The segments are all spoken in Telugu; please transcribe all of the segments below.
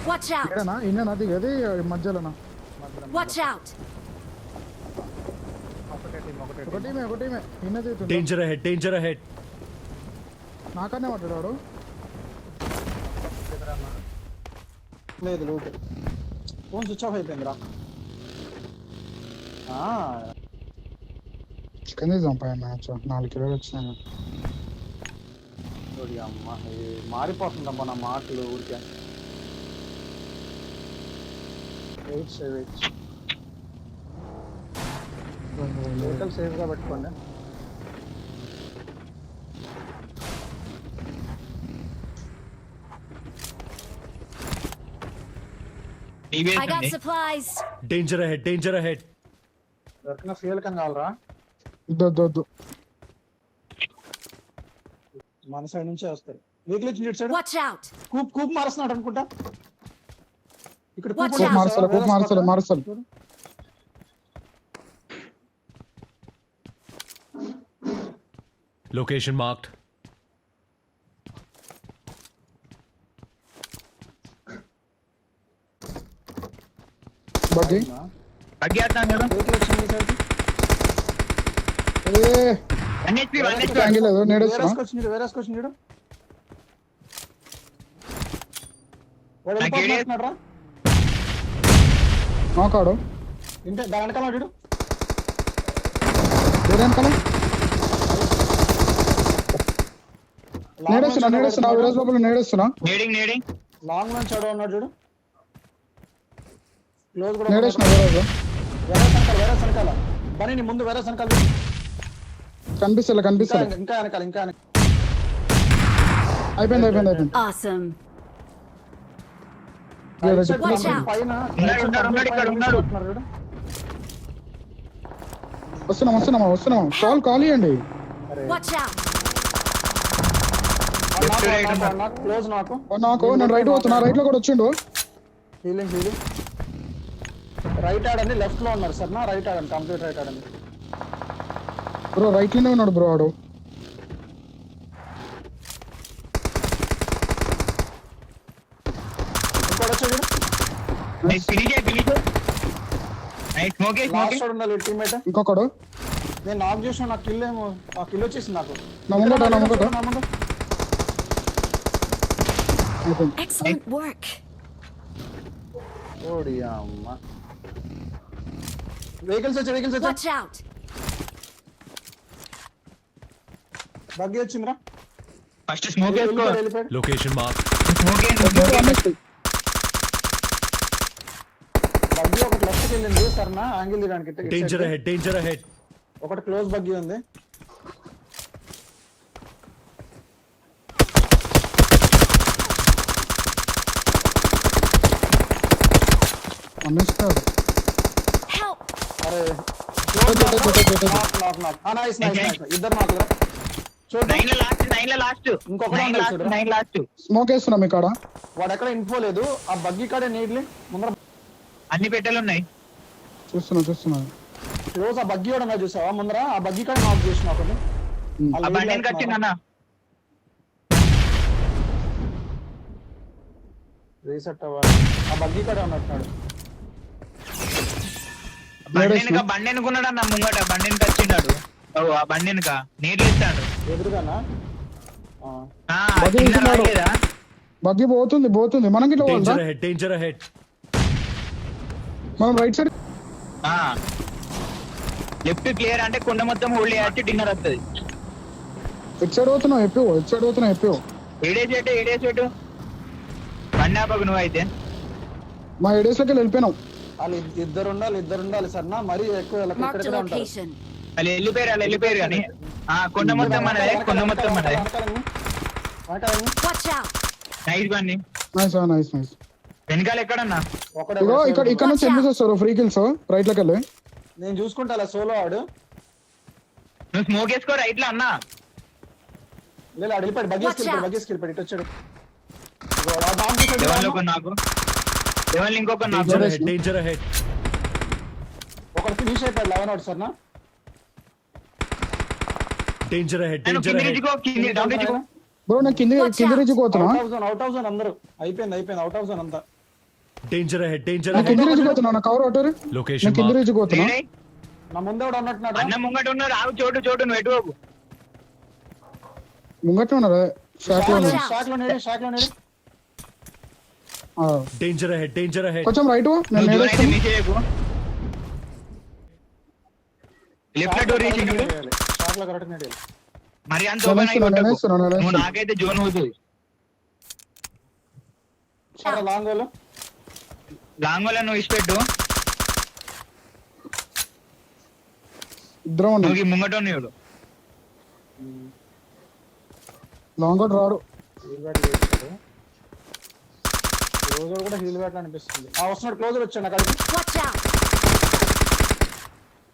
Watch out! ఏడనా ఇన్ననా దిగేది మధ్యలోనా? Watch out! ఒకటి ఇన్న చేతుంది. Danger ahead. నాకనే పడ్డాడు. లేదు లూట్ ఫోన్ స్విచ్ ఆఫ్ అయిపోయిందిరా. చికెన్ చంపాయి మ్యాచ్ 4 కిలోలు వచ్చినాయి. అమ్మ మారిపోతుందమ్మా నా మాటలు ఊరికే. లోకల్ సేఫ్ గా పెట్టుకోండి. I got supplies. Danger ahead. దొరికిన ఫ్యూయల్ కన్ కావాలరా? వద్దు మన సైడ్ నుంచే వస్తారు. వెహికల్ ఇటు సైడ్ Watch out! కూప్ మారుస్తున్నాడు అనుకుంటా. ఇక్కడ Watch Koop out. Morsel Location marked. Buggy vehicle వచ్చింది ఈ సైడ్. యాంగిల్ లేదు నేడేస్తున్నా. వేరేసుకొచ్చింది చూడు. వాడు వెళ్ళిపోతున్నాడు రా. నాకాడు ఇంటే దాని వెనకాల చూడు. వేరేనకలే నేడేస్తున్నా విరాజ్ బాబులు నేడేస్తున్నా. లాంగ్ నుంచి చదువు ఉన్నాడు చూడు. క్లోజ్ కూడా నేడేస్తున్నా వేరే వెనకాల బని నీ ముందు వేరే వెనకాల కనిపిస్తలే ఇంకా వెనకాల అయిపోయింది. Awesome. Watch out. పైన చూడు. వస్తున్నాం కాల్ ఇవ్వండి. Watch out! క్లోజ్ నాకు నేను రైట్ పోతున్నా. రైట్ లో కూడా వచ్చిండు. హీలింగ్ రైట్ ఆడండి. లెఫ్ట్ లో ఉన్నారు సార్. నా రైట్ ఆడండి. కంప్లీట్ రైట్ ఆడండి. బ్రో రైట్ లోనే ఉన్నాడు బ్రో వాడు. ఇంకోటి వచ్చాడు. లాస్ట్ వాడు ఉండాలి టీమ్మేట్. ఇంకొకడు నేను నాక్ చేసిన నాకు కిల్ ఏమో కిల్ వచ్చేసింది నాకు. నమ్ముకోట Excellent work. ఓడి అమ్మ. వెహికల్స్ వచ్చా. Watch out! బగ్గి వచ్చిందిరా. ఫస్ట్ స్మోక్ వేసుకో. వెళ్ళిపోయాడు. Location marked. బగ్గి ఒకటి లెఫ్ట్కి వెళ్ళింది సరేనా యాంగిల్ తీయడానికి. Danger ahead. ఒకటి క్లోజ్ బగ్గి ఉంది. Help! అరే నైస్ ఇద్దరు నాకు చూడండి. 9 లాస్ట్ ఇంకొకటి ఉన్నాడు చూడు. 9 లాస్ట్. స్మోక్ వేస్తున్నాం ఇక్కడ. వాడు ఎక్కడ ఇన్ఫో లేదు. ఆ బగ్గి కాడే నీడ్లీ ముందర అన్ని పెట్టెలు ఉన్నాయి. చూస్తున్నా క్లోజ్. ఆ బగ్గి కూడా ఉన్నాయి చూసావా ముందర. ఆ బగ్గి కాడ నాక్ చేసిన ఒకటి. ఆ బండిని కట్టిందన్న. రీసెట్ అవ్వాలి. ఆ బగ్గి కాడే ఉన్నట్టున్నాడు. బండి అనుకున్నాడు అన్న ముంగట. బండిని కట్టిండాడు. ఆ బండినిక నీళ్ళు ఇస్తాడు ఎదురుగానా. బగ్గి పోతుంది మనకి Danger ahead. మనం రైట్ సైడ్ లెఫ్ట్ క్లియర్ అంటే కొండ మొత్తం హోల్డ్ చేయొచ్చు. డిన్నర్ వస్తుంది. ఎట్ సైడ్ పోతున్నావు ఎప్పుడు ఏడేసేటు బండి ఆపకు నువ్వు అయితే. మా ఏడేస్ లోకి వెళ్ళిపోయినాం. వాళ్ళు ఇద్దరు ఉండాలి సరేనా. మరీ ఎక్కువ Marked a location. వాళ్ళు వెళ్ళిపోయారు కానీ కొండ మొత్తం మనదే. Watch out! నైస్ బండి. నైస్ వెనకాల ఎక్కడన్నా ఇక్కడ నుంచి ఎన్ని వస్తారు ఫ్రీ కిల్స్ రైట్ లోకి వెళ్ళి. నేను చూసుకుంటా సోలో ఆడు. నువ్వు స్మోక్ వేసుకో రైట్ లో అన్నా. లేదు అడిగిపోయాడు. బగ్గేసుకెళ్ళిపోయాడు. ఇటు వచ్చాడు. ఇంకొక Danger ahead. ఒకటి ఫినిష్ అయిపోయాడు 11 అవుట్ సరేనా. Danger ahead. బ్రో నేను కింది రించి పోతున్నా. అవుట్ ఆఫ్ జోన్ అందరూ అయిపోయింది. అవుట్ ఆఫ్ జోన్ అంతా డేంజర్ అహెడ్ డేంజర్ నేను కింద అహెడ్ రేంజ్ పోతున్నా నా కవర్ అవుతారు లొకేషన్ నేను కింద రేంజ్ పోతున్నా లేడై. నా ముందే కూడా ఉన్నట్టున్నాడు అన్న ముంగట ఉన్నారు ఆగు చోటు నువ్వు ఎటు పోకు. ముంగట్నే ఉన్నారా షాక్ లో Watch ఉన్నారు. out. షాక్ లో నేడి ఆ, డేంజర్ అహెడ్ కొంచెం రైట్ నేను నువ్వు జోన్ అయితే నేడేస్తాను మిస్ చేయకు. లెఫ్ట్ డోర్ వేసిండు షాక్ లో కరెక్ట్ నేడి మరి అంత నేను ఓపెన్ వేస్తున్నా, నేను వేస్తున్నా, నేను నువ్వు వేస్తున్నా. నాకైతే జోన్ అవుతుంది. షాక్ లాంగ్ వాళ్ళు లాంగ్ వల్ల నువ్వు ఇష్టపెట్టు. ఇద్దరం ఉన్నాం నువ్వు ఈ ముంగట ఉన్నాడు. లాంగ్ అవుట్ రాడు హీల్ బ్యాట్ వేస్తాడు క్లోజర్ కూడా హీల్ బ్యాట్ అనిపిస్తుంది వస్తున్నాడు క్లోజర్ వచ్చాడు నాకు అది Watch out!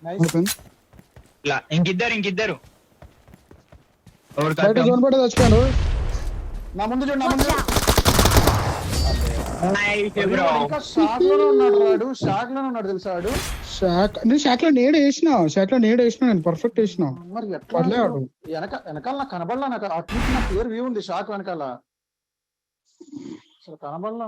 నైస్ అయిపోయింది ఇంకిద్దరు ఎవరు బయట కట్టం? జోన్ పట్టి చచ్చిపోయాడు నా ముందు చూడు నా Watch ముందు out! Nice bro. వాడు ఇంకా షాక్ లోనే ఉన్నాడు వాడు షాక్ లోనే ఉన్నాడు తెలుసా వాడు నేను షాక్ లో నేడ్ వేసిన నేను పర్ఫెక్ట్ వేసిన మరి ఎట్లా పడలేడు. వెనకాల నాకు కనబడలా నాకు అట్లీస్ట్ నా క్లియర్ వ్యూ ఉంది షాక్ వెనకాల అసలు కనబడలా